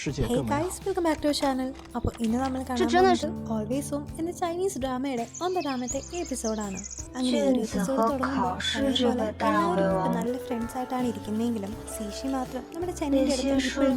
Hey guys, welcome back to our channel. അപ്പോൾ ഇന്ന് നമ്മൾ കാണാൻ പോകുന്നത് ഓൾവേസ് ഹോം എന്ന ചൈനീസ് ഡ്രാമയുടെ 9ാമത്തെ എപ്പിസോഡാണ്. അങ്ങനെ ഒരു എപ്പിസോഡ് തുടങ്ങുമ്പോൾ എല്ലാവരും നല്ല ഫ്രണ്ട്സ് ആയിട്ടാണ് ഇരിക്കുന്നതെങ്കിലും സീഷി മാത്രം നമ്മുടെ ചെന്നിൻ്റെ അടുത്ത്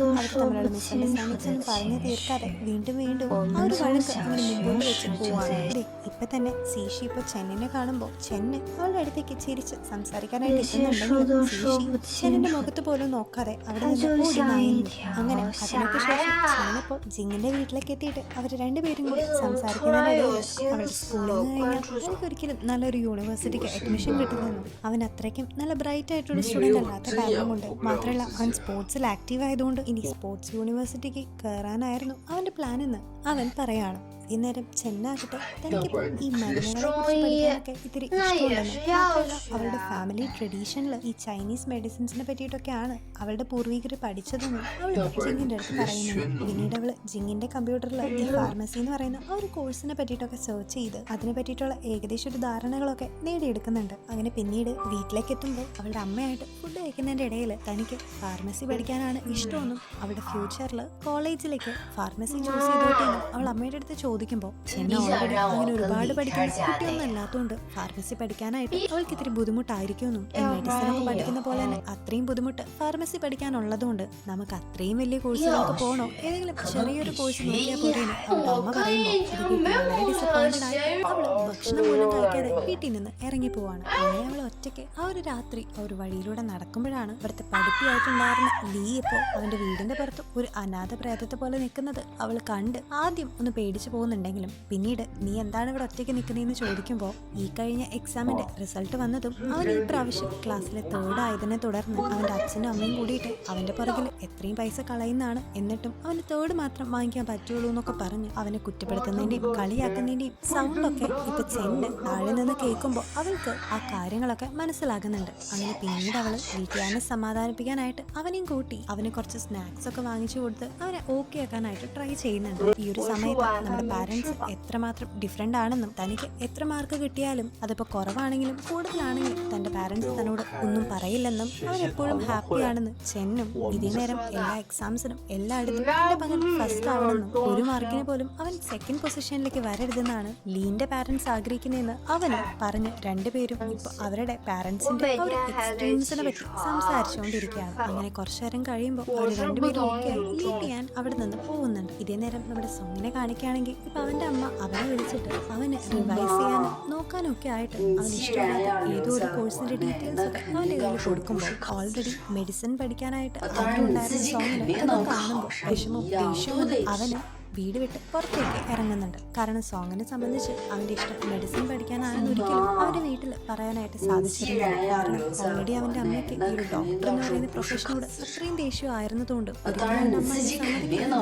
അവർക്ക് തമ്മിലുള്ള മിസ്അണ്ടർസ്റ്റാൻഡിങ്സ് പറഞ്ഞു തീർക്കാതെ വീണ്ടും ആ ഒരു വഴക്ക് അങ്ങനെ മുമ്പോട്ട് വെച്ച് പോവാണ്. ഇപ്പൊ തന്നെ സീഷി ഇപ്പോൾ ചെന്നിനെ കാണുമ്പോൾ ചെന്ന് അവളുടെ അടുത്തേക്ക് ചിരിച്ച് സംസാരിക്കാനായിട്ട് എത്തുന്നുണ്ടെങ്കിലും സീഷി ചെന്നിന്റെ മുഖത്ത് പോലും നോക്കാതെ അവിടെ നിന്ന് ഓടി മായുന്നു. അങ്ങനെ അതിനൊക്കെ ശേഷം ചെന്നിപ്പോൾ ജിങ്ങിന്റെ വീട്ടിലേക്ക് എത്തിയിട്ട് അവർ രണ്ടുപേരും കൂടി സംസാരിക്കുന്നതിനിടയിൽ അവളുടെ സ്കൂളിൽ നിന്ന് കഴിഞ്ഞാൽ എനിക്കൊരിക്കലും നല്ലൊരു യൂണിവേഴ്സിറ്റിക്ക് അഡ്മിഷൻ കിട്ടുമെന്നും അവൻ അത്രയ്ക്കും നല്ല ബ്രൈറ്റ് ആയിട്ടുള്ള സ്റ്റുഡൻ്റ് അല്ലാത്ത കാരണം കൊണ്ട് മാത്രമല്ല അവൻ സ്പോർട്സിൽ ആക്റ്റീവ് ആയതുകൊണ്ട് ഇനി സ്പോർട്സ് യൂണിവേഴ്സിറ്റിക്ക് കയറാനായിരുന്നു അവൻ്റെ പ്ലാൻ എന്ന് അവൻ പറയാണ്. ഇന്നേരം ചെന്നാകട്ടെ തനിക്കിപ്പോൾ ഈ മരുന്നുകളെ പഠിക്കാനൊക്കെ ഇത്തിരി ഇഷ്ടമുണ്ടെന്ന് മാത്രമല്ല അവളുടെ ഫാമിലി ട്രഡീഷനിൽ ഈ ചൈനീസ് മെഡിസിൻസിനെ പറ്റിയിട്ടൊക്കെയാണ് അവളുടെ പൂർവികർ പഠിച്ചതെന്ന് അവൾ ജിങ്ങിൻ്റെ അടുത്ത് പറയുന്നുണ്ട്. പിന്നീട് അവൾ ജിങ്ങിൻ്റെ കമ്പ്യൂട്ടറിൽ ഈ ഫാർമസി എന്ന് പറയുന്ന ആ ഒരു കോഴ്സിനെ പറ്റിയിട്ടൊക്കെ സെർച്ച് ചെയ്ത് അതിനെ പറ്റിയിട്ടുള്ള ഏകദേശം ഒരു ധാരണകളൊക്കെ നേടിയെടുക്കുന്നുണ്ട്. അങ്ങനെ പിന്നീട് വീട്ടിലേക്ക് എത്തുമ്പോൾ അവളുടെ അമ്മയായിട്ട് ഫുഡ് കഴിക്കുന്നതിൻ്റെ ഇടയിൽ തനിക്ക് ഫാർമസി പഠിക്കാനാണ് ഇഷ്ടമെന്നും അവളുടെ ഫ്യൂച്ചറിൽ കോളേജിലേക്ക് ഫാർമസി ചൂസ് ചെയ്തോട്ടെന്നും അവൾ അമ്മയുടെ അടുത്ത് ചോദിക്കുമ്പോൾ ചെന്ന ഓൾറെഡി അങ്ങനെ ഒരുപാട് പഠിക്കുന്ന കുട്ടിയൊന്നും അല്ലാത്തതുകൊണ്ട് ഫാർമസി പഠിക്കാനായിട്ട് അവൾക്ക് ഇത്തിരി ബുദ്ധിമുട്ടായിരിക്കുമെന്നും മെഡിസിൻ ഒക്കെ പഠിക്കുന്ന പോലെ തന്നെ അത്രയും ബുദ്ധിമുട്ട് ഫാർമസി പഠിക്കാനുള്ളതുകൊണ്ട് നമുക്ക് അത്രയും വലിയ കോഴ്സുകൾക്ക് പോകണോ, ഏതെങ്കിലും ചെറിയൊരു കോഴ്സ് നോക്കിയാൽ പോരെയെന്ന് അവളുടെ അമ്മ പറയുമ്പോൾ വളരെ ഡിസപ്പോയിന്റഡ് ആയിട്ട് അവള് ഭക്ഷണം പോലും കഴിക്കാതെ വീട്ടിൽ നിന്ന് ഇറങ്ങി പോവാണ്. അങ്ങനെ അവൾ ഒറ്റയ്ക്ക് ആ ഒരു രാത്രി ആ ഒരു വഴിയിലൂടെ നടക്കുമ്പോഴാണ് ഇവിടുത്തെ പഠിപ്പിയായിട്ടുണ്ടായിരുന്ന ലീ ഇപ്പോൾ അവന്റെ വീടിന്റെ പുറത്ത് ഒരു അനാഥ പ്രേതത്തെ പോലെ നിൽക്കുന്നത് അവൾ കണ്ട് ആദ്യം ഒന്ന് പേടിച്ചു പോകുന്നുണ്ടെങ്കിലും പിന്നീട് നീ എന്താണ് ഇവിടെ ഒറ്റയ്ക്ക് നിൽക്കുന്നതെന്ന് ചോദിക്കുമ്പോൾ ഈ കഴിഞ്ഞ എക്സാമിന്റെ റിസൾട്ട് വന്നതും അവൻ ഈ പ്രാവശ്യം ക്ലാസ്സിലെ 3rd ആയതിനെ തുടർന്ന് അവന്റെ അച്ഛനും അമ്മയും കൂടിയിട്ട് അവന്റെ പുറകിൽ എത്രയും പൈസ കളയുന്നതാണ്, എന്നിട്ടും അവന് 3rd മാത്രം വാങ്ങിക്കാൻ പറ്റുള്ളൂ എന്നൊക്കെ പറഞ്ഞ് അവനെ കുറ്റപ്പെടുത്തുന്നതിന്റെയും കളിയാക്കുന്നതിന്റെയും സൗണ്ടൊക്കെ ഇപ്പൊ ചെന്ന് താഴെ നിന്ന് കേൾക്കുമ്പോൾ അവൾക്ക് ആ കാര്യങ്ങളൊക്കെ മനസ്സിലാകുന്നുണ്ട്. അങ്ങനെ പിന്നീട് അവള് വീട്ടുകാരനെ സമാധാനിപ്പിക്കാനായിട്ട് അവനെയും കൂട്ടി അവന് കുറച്ച് സ്നാക്സ് ഒക്കെ വാങ്ങിച്ചു കൊടുത്ത് അവനെ ഓക്കെ ആക്കാനായിട്ട് ട്രൈ ചെയ്യുന്നുണ്ട്. ഈ ഒരു സമയത്ത് നമ്മുടെ പാരന്റ്സ് എത്രമാത്രം ഡിഫറെന്റ് ആണെന്നും തനിക്ക് എത്ര മാർക്ക് കിട്ടിയാലും അതിപ്പോ കുറവാണെങ്കിലും കൂടുതലാണെങ്കിലും തന്റെ പാരന്റ്സ് തന്നോട് ഒന്നും പറയില്ലെന്നും അവൻ എപ്പോഴും ഹാപ്പി ആണെന്ന് ചെന്നും ഇതേ നേരം എല്ലാ എക്സാംസിനും എല്ലായിടത്തും തന്റെ മകൻ ഫസ്റ്റ് ആവണമെന്നും ഒരു മാർക്കിന് പോലും അവൻ 2nd പൊസിഷനിലേക്ക് വരരുതെന്നാണ് ലീന്റെ പാരന്റ്സ് ആഗ്രഹിക്കുന്നതെന്ന് അവനും പറഞ്ഞ് രണ്ടുപേരും ഇപ്പൊ അവരുടെ പാരന്റ്സിന്റെ ഒരു എക്സ്പീരിയൻസിനെ പറ്റി സംസാരിച്ചുകൊണ്ടിരിക്കുകയാണ്. അങ്ങനെ കുറച്ചു നേരം കഴിയുമ്പോൾ അവർ രണ്ടുപേരും ഒക്കെ ലീഡ് ചെയ്യാൻ അവിടെ നിന്ന് പോകുന്നുണ്ട്. ഇതേ നേരം നമ്മുടെ സോങ്ങിനെ കാണിക്കുകയാണെങ്കിൽ ഇപ്പൊ അവന്റെ അമ്മ അവനെ വിളിച്ചിട്ട് അവന് റിവൈസ് ചെയ്യാനും നോക്കാനും ഒക്കെ ആയിട്ട് അവന് ഇഷ്ടമില്ലാത്ത ഏതോ ഒരു കോഴ്സിന്റെ ഡീറ്റെയിൽസ് ഒക്കെ അവന്റെ കയ്യിൽ കൊടുക്കുമ്പോൾ ഓൾറെഡി മെഡിസിൻ പഠിക്കാനായിട്ട് ആഗ്രഹമുണ്ടായിരുന്ന സോങ്ങിന് അത് കാണുമ്പോൾ വിഷമവും ദേഷ്യവും അവന് വീട് വിട്ട് പുറത്തേക്ക് ഇറങ്ങുന്നുണ്ട്. കാരണം സോങ്ങിനെ സംബന്ധിച്ച് അവന്റെ ഇഷ്ടം മെഡിസിൻ പഠിക്കാനാണെന്ന് ഒരിക്കലും അവന്റെ വീട്ടിൽ പറയാനായിട്ട് സാധിച്ചിരുന്നില്ല. കാരണം ഓൾറെഡി അവന്റെ അമ്മയ്ക്ക് ഈ ഒരു ഡോക്ടർ എന്ന് പറയുന്ന പ്രൊഫഷനോട് അത്രയും ദേഷ്യം ആയിരുന്നതുകൊണ്ട് ഒരിക്കലും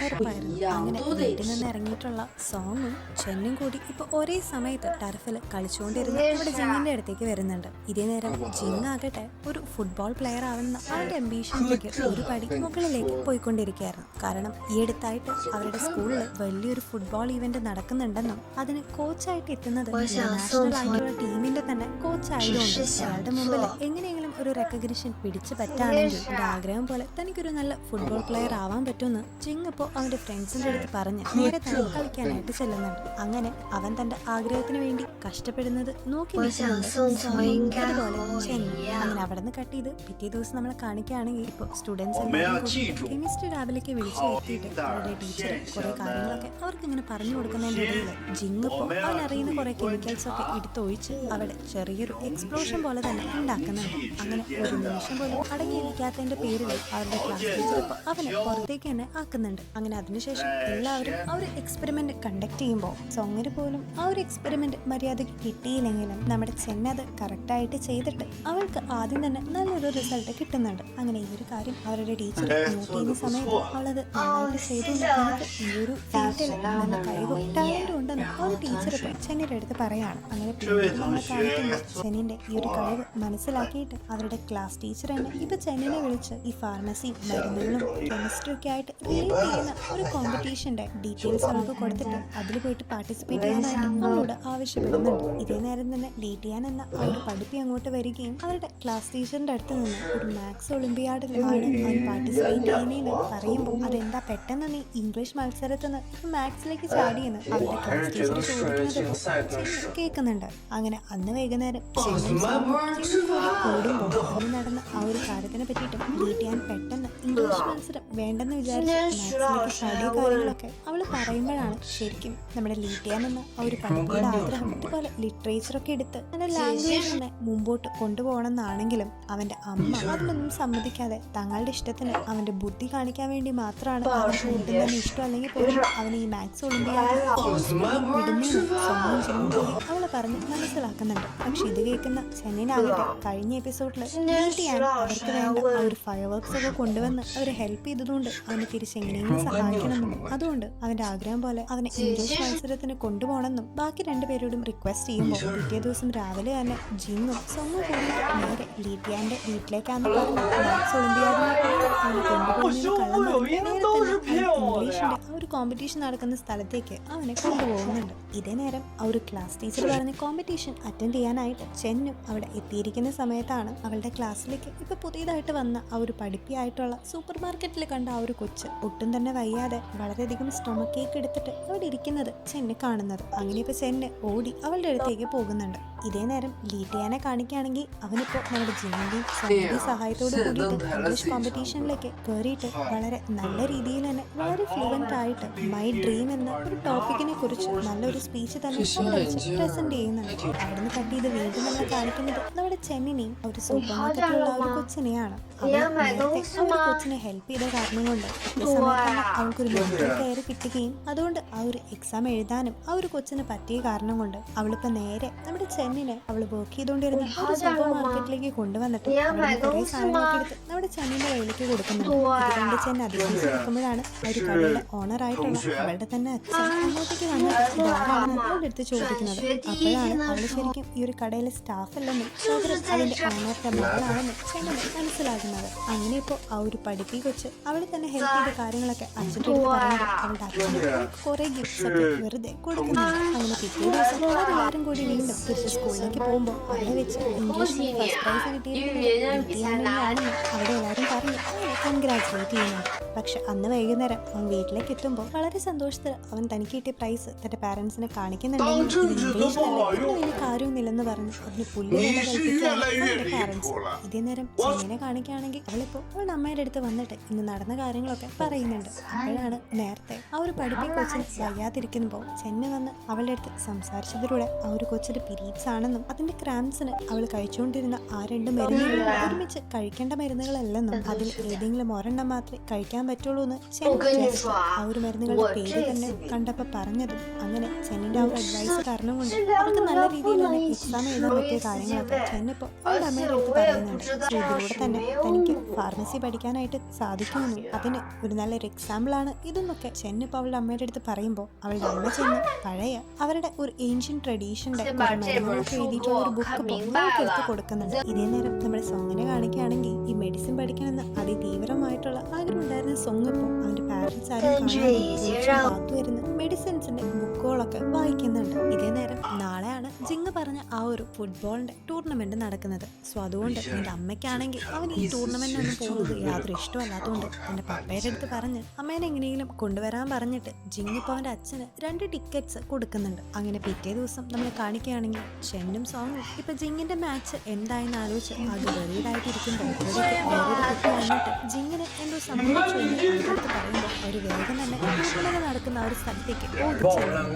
ഉറപ്പായിരുന്നു. അങ്ങനെ വീട്ടിൽ നിന്ന് ഇറങ്ങിയിട്ടുള്ള സോങ്ങും ചെന്നും കൂടി ഇപ്പൊ ഒരേ സമയത്ത് ടർഫിൽ കളിച്ചുകൊണ്ടിരുന്ന ഇവിടെ ജിങ്ങിന്റെ അടുത്തേക്ക് വരുന്നുണ്ട്. ഇതേ നേരം ജിങ് ആകട്ടെ ഒരു ഫുട്ബോൾ പ്ലെയർ ആവുന്ന അവന്റെ അംബീഷനിലേക്ക് ഒരു പടി മുകളിലേക്ക് പോയിക്കൊണ്ടിരിക്കുകയായിരുന്നു. കാരണം ഈ അടുത്തായിട്ട് അവരുടെ സ്കൂളിൽ വലിയൊരു ഫുട്ബോൾ ഇവന്റ് നടക്കുന്നുണ്ടെന്നും അതിന് കോച്ചായിട്ട് എത്തുന്നത് നാഷണൽ ആയിട്ടുള്ള ടീമിന്റെ തന്നെ കോച്ചായതുകൊണ്ട് അയാളുടെ മുമ്പിൽ എങ്ങനെയെങ്കിലും ഒരു റെക്കഗ്നിഷൻ പിടിച്ചു പറ്റാണെങ്കിൽ ഒരു ആഗ്രഹം പോലെ തനിക്കൊരു നല്ല ഫുട്ബോൾ പ്ലെയർ ആവാൻ പറ്റുമെന്ന് ജിങ് ഇപ്പോൾ അവന്റെ ഫ്രണ്ട്സിന്റെ അടുത്ത് പറഞ്ഞ് നേരെ തന്നെ കളിക്കാനായിട്ട് ചെല്ലുന്നുണ്ട്. അങ്ങനെ അവൻ തന്റെ ആഗ്രഹത്തിന് വേണ്ടി കഷ്ടപ്പെടുന്നത് നോക്കി അതുപോലെ അങ്ങനെ അവിടെ നിന്ന് കട്ട് ചെയ്ത് പിറ്റേ ദിവസം നമ്മളെ കാണിക്കുകയാണെങ്കിൽ ഇപ്പോൾ സ്റ്റുഡൻസ് കെമിസ്ട്രി ലാബിലേക്ക് വിളിച്ചു വരുത്തിയിട്ട് അവരുടെ ടീച്ചർ കുറെ കാര്യങ്ങളൊക്കെ അവർക്ക് ഇങ്ങനെ പറഞ്ഞു കൊടുക്കുന്നതിന്റെ ഇടയിൽ ജിങ് ഇപ്പോൾ അവനറിയുന്ന കുറെ കെമിക്കൽസ് ഒക്കെ എടുത്തൊഴിച്ച് അവിടെ ചെറിയൊരു എക്സ്പ്ലോഷൻ പോലെ തന്നെ ഉണ്ടാക്കുന്നുണ്ട്. അങ്ങനെ ഒരു നിമിഷം പോലും അടങ്ങിയിരിക്കാത്തതിന്റെ പേരിൽ അവരുടെ ക്ലാസ് ടീച്ചർ ഇപ്പോൾ അവനെ പുറത്തേക്ക് തന്നെ ആക്കുന്നുണ്ട്. അങ്ങനെ അതിനുശേഷം എല്ലാവരും ആ ഒരു എക്സ്പെരിമെന്റ് കണ്ടക്ട് ചെയ്യുമ്പോൾ സോങ്ങിന് പോലും ആ ഒരു എക്സ്പെരിമെന്റ് മര്യാദയ്ക്ക് കിട്ടിയില്ലെങ്കിലും നമ്മുടെ ചെന്നത് കറക്റ്റായിട്ട് ചെയ്തിട്ട് അവൾക്ക് ആദ്യം തന്നെ നല്ലൊരു റിസൾട്ട് കിട്ടുന്നുണ്ട്. അങ്ങനെ ഈ ഒരു കാര്യം അവരുടെ ടീച്ചർ നോട്ട് ചെയ്യുന്ന സമയത്ത് അവളത് നന്നായിട്ട് ചെയ്തു ഈ ഒരു ഫീൽഡിൽ നല്ല കഴിവും ടാലന്റും ഉണ്ടെന്ന് ആ ഒരു ടീച്ചർ ഇപ്പോൾ ചെന്നിയുടെ അടുത്ത് പറയാണ്. അങ്ങനെ നമ്മളെ കാണിക്കുന്ന ചെന്നിന്റെ ഈ ഒരു കഴിവ് മനസ്സിലാക്കിയിട്ട് അവർ അവരുടെ ക്ലാസ് ടീച്ചർ തന്നെ ഇപ്പൊ ചെന്നിനെ വിളിച്ച് ഈ ഫാർമസി മരുന്നുകളും കെമിസ്ട്രി ഒക്കെ ആയിട്ട് റിലേറ്റ് ചെയ്യുന്ന ഒരു കോമ്പറ്റീഷന്റെ ഡീറ്റെയിൽസ് അവൾക്ക് കൊടുത്തിട്ട് അതിൽ പോയിട്ട് പാർട്ടിസിപ്പേറ്റ് ചെയ്യാനായിട്ട് അവളോട് ആവശ്യപ്പെടുന്നുണ്ട്. ഇതേ നേരം തന്നെ ലീറ്റിയാൻ എന്ന ആ ഒരു പഠിപ്പി അങ്ങോട്ട് വരികയും അവരുടെ ക്ലാസ് ടീച്ചറിന്റെ അടുത്ത് നിന്ന് ഒരു മാത്സ് ഒളിമ്പിയാഡിൽ ആണ് അവൻ പാർട്ടിസിപ്പേറ്റ് ചെയ്യുന്നതെന്ന് പറയുമ്പോൾ അതെന്താ പെട്ടെന്ന് നീ ഇംഗ്ലീഷ് മത്സരത്തിൽ നിന്ന് മാത്സിലേക്ക് ചാടിയെന്ന് അവരുടെ ക്ലാസ് ടീച്ചർ ചോദിക്കുന്നത് കേൾക്കുന്നുണ്ട്. അങ്ങനെ അന്ന് വൈകുന്നേരം കൂടുമ്പോൾ അന്ന് നടന്ന ആ ഒരു കാര്യത്തിനെ പറ്റിയിട്ടും ലീറ്റിയാൻ പെട്ടെന്ന് ഇംഗ്ലീഷ് മത്സരം വേണ്ടെന്ന് വിചാരിച്ച് മാത്സിലേക്ക് ചാടിയ കാര്യങ്ങളൊക്കെ അവൾ പറയുമ്പോഴാണ് ശരിക്കും നമ്മുടെ ലീറ്റിയാൻ എന്ന ആ ഒരു പഠിപ്പിയുടെ ആഗ്രഹം ഇതുപോലെ ലിറ്ററേച്ചറൊക്കെ എടുത്ത് അങ്ങനെ ലാംഗ്വേജ് തന്നെ മുമ്പോട്ട് കൊണ്ടുപോകണമെന്നാണെങ്കിലും അവന്റെ അമ്മ അതിലൊന്നും സമ്മതിക്കാതെ തങ്ങളുടെ ഇഷ്ടത്തിന് അവന്റെ ബുദ്ധി കാണിക്കാൻ വേണ്ടി മാത്രമാണ് അവൻ കൂട്ടുന്നതിന് ഇഷ്ടം അല്ലെങ്കിൽ പോലും അവന് ഈ മാത്സ് ഒളിമ്പിയാഡിൽ വിടുന്നതിന് സ്വന്തം ചെയ്യുമ്പോൾ അവളെ പറഞ്ഞ് മനസ്സിലാക്കുന്നുണ്ട്. പക്ഷെ ഇത് കേൾക്കുന്ന ചെന്നിനാകട്ടെ കഴിഞ്ഞ എപ്പിസോഡിൽ ലീറ്റിയാൻ അവർക്ക് വേണ്ട ആ ഒരു ഫയർ വർക്ക്സ് ഒക്കെ കൊണ്ടുവന്ന് അവരെ ഹെൽപ്പ് ചെയ്തതുകൊണ്ട് അവനെ തിരിച്ചെങ്ങനെയെങ്കിലും സഹായിക്കണമെന്നും അതുകൊണ്ട് അവന്റെ ആഗ്രഹം പോലെ അവനെ ഇംഗ്ലീഷ് മത്സരത്തിന് കൊണ്ടുപോകണമെന്നും ബാക്കി രണ്ടുപേരോടും റിക്വസ്റ്റ് ചെയ്യുമ്പോൾ പിറ്റേ ദിവസം രാവിലെ തന്നെ ജിങ്ങും സൊങ്ങും കൂടി നേരെ ലീറ്റിയാന്റെ വീട്ടിലേക്കാന്ന് പറഞ്ഞ് മാത്സ് ഒളിമ്പിയാഡിനെ അവനെ കൊണ്ടുപോകുന്നതിന് കള്ളം പറഞ്ഞ് നേരെ തന്നെ ഇംഗ്ലീഷിന്റെ ആ ഒരു കോമ്പറ്റീഷൻ നടക്കുന്ന സ്ഥലത്തേക്ക് അവനെ കൊണ്ടുപോകുന്നുണ്ട്. ഇതേ നേരം ആ ഒരു ക്ലാസ് ടീച്ചർ പറഞ്ഞ കോമ്പറ്റീഷൻ അറ്റൻഡ് ചെയ്യാനായിട്ട് ചെന്നും അവിടെ എത്തിയിരിക്കുന്ന സമയത്താണ് അവളുടെ ക്ലാസ്സിലേക്ക് ഇപ്പൊ പുതിയതായിട്ട് വന്ന ആ ഒരു പഠിപ്പിയായിട്ടുള്ള സൂപ്പർ മാർക്കറ്റിൽ കണ്ട ആ ഒരു കൊച്ച് ഒട്ടും തന്നെ വയ്യാതെ വളരെയധികം സ്റ്റൊമക് കേക്ക് എടുത്തിട്ട് അവിടെ ഇരിക്കുന്നത് ചെന്ന് കാണുന്നത്. അങ്ങനെ ഇപ്പൊ ചെന്ന് ഓടി അവളുടെ അടുത്തേക്ക് പോകുന്നുണ്ട്. ഇതേ നേരം ലീറ്റിയാനെ കാണിക്കുകയാണെങ്കിൽ അവനിപ്പോ നമ്മുടെ ജിമ്മിന്റെയും സ്വന്തം സഹായത്തോട് കൂടിയിട്ട് ഇംഗ്ലീഷ് കോമ്പറ്റീഷനിലേക്ക് കയറിയിട്ട് വളരെ നല്ല രീതിയിൽ തന്നെ വളരെ ഫ്ലുവന്റ് ആയിട്ട് മൈ ഡ്രീം എന്ന ഒരു ടോപ്പിക്കിനെ കുറിച്ച് നല്ലൊരു സ്പീച്ച് തന്നെ പ്രസന്റ് ചെയ്യുന്നുണ്ട്. അവിടുന്ന് കട്ട് ചെയ്ത് വീണ്ടും നമ്മൾ കാണിക്കുന്നത് നമ്മുടെ ചെന്നിനെയും ഒരു സൂപ്പർ മാർക്കറ്റിലുള്ള ഒരു കൊച്ചിനെയാണ്. അവൾ നേരത്തെ ആ ഒരു കൊച്ചിനെ ഹെൽപ്പ് ചെയ്ത കാരണം കൊണ്ട് സമയത്താണ് അവൾക്കൊരു മെഡിക്കൽ കെയർ കിട്ടുകയും അതുകൊണ്ട് ആ ഒരു എക്സാം എഴുതാനും ആ ഒരു കൊച്ചിന് പറ്റിയ കാരണം കൊണ്ട് അവളിപ്പോ നേരെ നമ്മുടെ ചെന്നിനെ അവൾ വർക്ക് ചെയ്തുകൊണ്ടിരുന്ന ഒരു സൂപ്പർ മാർക്കറ്റിലേക്ക് കൊണ്ടുവന്നിട്ട് അവിടെ കുറെ സാധനങ്ങളൊക്കെ എടുത്ത് നമ്മുടെ ചെന്നിന്റെ കയ്യിലേക്ക് കൊടുക്കുന്നുണ്ട്. ഇതുകൊണ്ട് ചെന്ന് അതിലേക്ക് നിൽക്കുമ്പോഴാണ് ആ ഒരു കടയുടെ ഓണർ ആയിട്ടുള്ള അവളുടെ തന്നെ അച്ഛൻ അങ്ങോട്ടേക്ക് വന്നിട്ട് ഇതാരാണെന്ന് അവളുടെ അടുത്ത് ചോദിക്കുന്നത്. അപ്പോഴാണ് അവള് ശരിക്കും ഈ ഒരു കടയിലെ സ്റ്റാഫ് അല്ലെന്നും പകരം അതിന്റെ ഓണറുടെ മകളാണെന്നും ചെന്നിന് മനസ്സിലാകുന്നത്. അങ്ങനെ ഇപ്പോ ആ ഒരു പഠിപ്പി കൊച്ച് അവളെ തന്നെ ഹെൽപ്പ് ചെയ്ത കാര്യങ്ങളൊക്കെ അച്ഛൻ്റെ അടുത്ത് പറയുന്നത് അവളുടെ അച്ഛന് കുറെ ഗിഫ്റ്റ്സ് ഒക്കെ വെറുതെ കൊടുക്കുന്നുണ്ട്. അങ്ങനെ പിറ്റേ ദിവസം അവരെല്ലാവരും കൂടി വീണ്ടും തിരിച്ച് സ്കൂളിലേക്ക് പോകുമ്പോൾ അവിടെ വെച്ച് ഇംഗ്ലീഷിൽ ഫസ്റ്റ് പ്രൈസ് കിട്ടിയിരിക്കുകയാണെന്ന് അവിടെ എല്ലാവരും പറഞ്ഞ് അവനെ കൺഗ്രാറ്റുലേറ്റ് ചെയ്യുന്നുണ്ട്. പക്ഷെ അന്ന് വൈകുന്നേരം അവൻ വീട്ടിലേക്ക് എത്തുമ്പോൾ വളരെ സന്തോഷത്തിൽ അവൻ തനിക്ക് കിട്ടിയ പ്രൈസ് തന്റെ പാരന്റ്സിനെ കാണിക്കുന്നുണ്ടെങ്കിൽ ഇംഗ്ലീഷിലല്ല വലിയ കാര്യമൊന്നുമില്ലെന്ന് പറഞ്ഞ് അതിന് പുല്ലുവില കൽപ്പിക്കുകയാണ് അവന്റെ പാരന്റ്സ്. ഇതേ നേരം ചെന്നിനെ കാണിക്കുകയാണെങ്കിൽ അവളിപ്പോൾ അവളുടെ അമ്മയുടെ അടുത്ത് വന്നിട്ട് ഇന്ന് നടന്ന കാര്യങ്ങളൊക്കെ പറയുന്നുണ്ട്. അപ്പോഴാണ് നേരത്തെ ആ ഒരു പഠിപ്പി കൊച്ചിന് വയ്യാതിരിക്കുമ്പോൾ ചെന്ന് വന്ന് അവളുടെ അടുത്ത് സംസാരിച്ചതിലൂടെ ആ ഒരു കൊച്ചിന്റെ പീരീഡ്സ് ആണെന്നും അതിന്റെ ക്രാംസിന് അവൾ കഴിച്ചുകൊണ്ടിരുന്ന ആ രണ്ട് മരുന്നുകൾ ഒരുമിച്ച് കഴിക്കേണ്ട മരുന്നുകളല്ലെന്നും അതിൽ ഏതെങ്കിലും ഒരെണ്ണം മാത്രമേ കഴിക്കാൻ പറ്റുള്ളൂ എന്ന് ആ ഒരു മരുന്നുകളുടെ പേര് തന്നെ കണ്ടപ്പോൾ പറഞ്ഞതും അങ്ങനെ ചെന്നിന്റെ ആ ഒരു അഡ്വൈസ് കാരണം കൊണ്ട് അവർക്ക് നല്ല രീതിയിൽ തന്നെ എക്സാം എഴുതാൻ പറ്റിയ കാര്യങ്ങളൊക്കെ ചെന്നിപ്പോൾ അവളുടെ അമ്മയുടെ അടുത്ത് പറയുന്നുണ്ട്. ഇതിലൂടെ തന്നെ തനിക്ക് ഫാർമസി പഠിക്കാനായിട്ട് സാധിക്കുമെന്നും അതിന് ഒരു നല്ലൊരു എക്സാമ്പിൾ ആണ് ഇതെന്നൊക്കെ ചെന്നിപ്പോൾ അവളുടെ അമ്മയുടെ അടുത്ത് പറയുമ്പോൾ അവളുടെ അമ്മ ചെന്ന് പഴയ അവരുടെ ഒരു ഏൻഷ്യൻ ട്രഡീഷന്റെ മരുന്നുകളൊക്കെ എഴുതിയിട്ടുള്ള ഒരു ബുക്ക് അവൾക്ക് എടുത്ത് കൊടുക്കുന്നുണ്ട്. ഇതേ നേരം നമ്മുടെ സോങ്ങിനെ കാണിക്കുകയാണെങ്കിൽ ഈ മെഡിസിൻ പഠിക്കണമെന്ന് അതിതീവ്രമായിട്ടുള്ള ആഗ്രഹം ഉണ്ടായിരുന്ന സോങ് ഇപ്പോൾ അവന്റെ പാരന്റ്സ് ആരും കാത്തു വരുന്ന മെഡിസിൻസിന്റെ ബുക്കുകളൊക്കെ വായിക്കുന്നുണ്ട്. ഇതേ നേരം നാളെയാണ് ജിങ് പറഞ്ഞ ആ ഒരു ഫുട്ബോളിന്റെ ടൂർണമെന്റ് നടക്കുന്നത്. സോ അതുകൊണ്ട് എന്റെ അമ്മയ്ക്കാണെങ്കിൽ അവൻ ഈ ടൂർണമെന്റ് ഒന്നും പോകുന്നത് യാതൊരു ഇഷ്ടമല്ലാത്തതുകൊണ്ട് എന്റെ പപ്പയുടെ അടുത്ത് പറഞ്ഞ് അമ്മേനെ എങ്ങനെയെങ്കിലും കൊണ്ടുവരാൻ പറഞ്ഞിട്ട് ജിങ് ഇപ്പോൾ അവന്റെ അച്ഛന് 2 ടിക്കറ്റ്സ് കൊടുക്കുന്നുണ്ട്. അങ്ങനെ പിറ്റേ ദിവസം നമ്മൾ കാണിക്കുകയാണെങ്കിൽ ചെന്നും സോങ്ങും ഇപ്പൊ ജിങ്ങിന്റെ മാച്ച് എന്തായെന്ന് ആലോചിച്ച് അത് വെറിയിലായിട്ടിരിക്കുമ്പോൾ വേറൊരു കുട്ടി വന്നിട്ട് ജിങ്ങിന് എന്തോ സംഭവിച്ചു എന്ന് അടുത്ത് പറയുമ്പോൾ ഒരു വേഗം തന്നെ ടൂർണമെന്റ് നടക്കുന്ന ആ ഒരു സ്ഥലത്തേക്ക് ഓടിച്ചെല്ലുന്നു.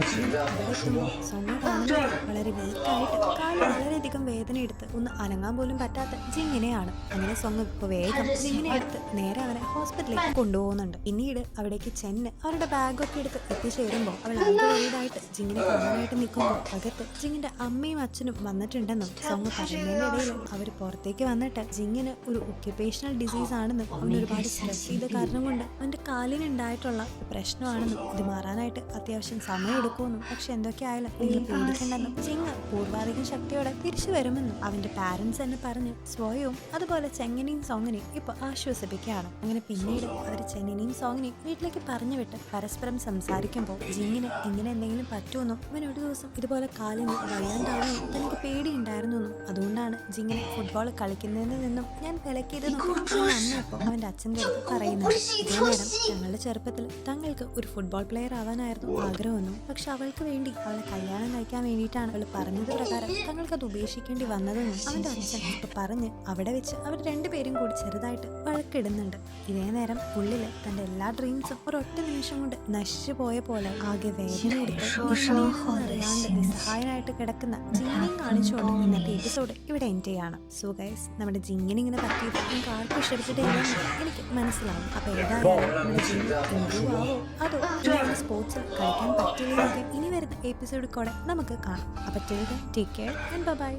സോങ്ങ് കാണുന്നത് വളരെ വീക്കായിട്ട് കാല് വളരെയധികം വേദന എടുത്ത് ഒന്ന് അനങ്ങാൻ പോലും പറ്റാത്ത ജിങ്ങിനെയാണ്. അങ്ങനെ സോങ് ഇപ്പൊ വേഗം ജിങ്ങിനെ എടുത്ത് നേരെ അവനെ ഹോസ്പിറ്റലിലേക്ക് കൊണ്ടുപോകുന്നുണ്ട്. പിന്നീട് അവിടേക്ക് ചെന്ന് അവരുടെ ബാഗൊക്കെ എടുത്ത് എത്തിച്ചേരുമ്പോൾ അവൾ ആയിട്ട് ജിങ്ങിനെ കാണാനായിട്ട് നിൽക്കുമ്പോൾ അകത്ത് ജിങ്ങിന്റെ അമ്മയും അച്ഛനും വന്നിട്ടുണ്ടെന്നും സോങ് പറയുന്നതിന്റെ ഇടയിൽ അവർ പുറത്തേക്ക് വന്നിട്ട് ജിങ്ങിന് ഒരു ഒക്യുപേഷണൽ ഡിസീസ് ആണെന്നും അവൻ ഒരുപാട് സ്ട്രെസ് ചെയ്ത കാരണം കൊണ്ട് അവന്റെ കാലിനുണ്ടായിട്ടുള്ള പ്രശ്നമാണെന്നും ഇത് മാറാനായിട്ട് അത്യാവശ്യം സമയം എടുക്കുമെന്നും പക്ഷെ എന്തൊക്കെ ആയാലും നിങ്ങൾ പേടിക്കണ്ടെന്നും ജിങ് പൂർവാധിക ശക്തിയോടെ തിരിച്ചു വരുമെന്നും അവന്റെ പാരന്റ്സ് എന്ന് പറഞ്ഞ് സ്വയവും അതുപോലെ ചെങ്ങനെയും സോങ്ങിനെയും ഇപ്പൊ ആശ്വസിപ്പിക്കുകയാണ്. അങ്ങനെ പിന്നീട് അവർ ചെന്നിനെയും സോങ്ങിനെയും വീട്ടിലേക്ക് പറഞ്ഞു വിട്ട് പരസ്പരം സംസാരിക്കുമ്പോൾ ജിങ്ങിന് ഇങ്ങനെ എന്തെങ്കിലും പറ്റുമെന്നും അവൻ ഒരു ദിവസം ഇതുപോലെ കാലിന് വയ്യാണ്ടാവുമെന്നും തനിക്ക് പേടിയുണ്ടായിരുന്നു എന്നും അതുകൊണ്ടാണ് ജിങ്ങിനെ ഫുട്ബോൾ കളിക്കുന്നതിൽ നിന്നും ഞാൻ വിലക്കിയതെന്നും അമ്മയപ്പോൾ അവന്റെ അച്ഛൻ്റെ അടുത്ത് പറയുന്നത്. ഇതേ നേരം ഞങ്ങളുടെ ചെറുപ്പത്തിൽ തങ്ങൾക്ക് ഒരു ഫുട്ബോൾ പ്ലെയർ ആവാനായിരുന്നു ആഗ്രഹമെന്നും പക്ഷെ അവൾക്ക് വേണ്ടി അവളെ കല്യാണം കഴിക്കാൻ വേണ്ടിയിട്ടാണ് അവൾ പറഞ്ഞത് പ്രകാരം തങ്ങൾക്ക് അത് ഉപേക്ഷിക്കേണ്ടി വന്നതെന്നും അവന്റെ അച്ഛൻ ഇപ്പൊ പറഞ്ഞ് അവിടെ വെച്ച് അവർ രണ്ടുപേരും കൂടി ചെറുതായിട്ട് വഴക്കിടുന്നുണ്ട്. ഇതേ നേരം ഉള്ളില് തന്റെ എല്ലാ ഡ്രീംസും ഒരൊറ്റ നിമിഷം കൊണ്ട് നശിച്ചു പോയ പോലെ ആകെ വേദന എടുത്ത് അറിയാണ്ട് നിസ്സഹായനായിട്ട് കിടക്കുന്ന ജിങ്ങിനെയും കാണിച്ചുകൊണ്ട് ഇന്നത്തെ എപ്പിസോഡ് ഇവിടെ എൻഡ് ചെയ്യാണ്. സോ ഗൈസ്, നമ്മുടെ ജിങ്ങിനെ ഇങ്ങനെ പറ്റിയത് നിങ്ങൾക്ക് ആർക്കും ഇഷ്ടപ്പെട്ടിട്ടില്ലെന്ന് എനിക്ക് മനസ്സിലാവും. അപ്പൊ ഏതായാലും നമ്മുടെ ജിങ് ഇമ്പ്രൂവ് ആവോ അതോ ഇനി സ്പോർട്സിൽ കളിക്കാൻ പറ്റില്ലെന്നൊക്കെ ഇനി വരുന്ന എപ്പിസോഡിൽ കൂടെ നമുക്ക് കാണാം. അപ്പൊ ടേക്ക് കെയർ ആൻഡ് ബൈ.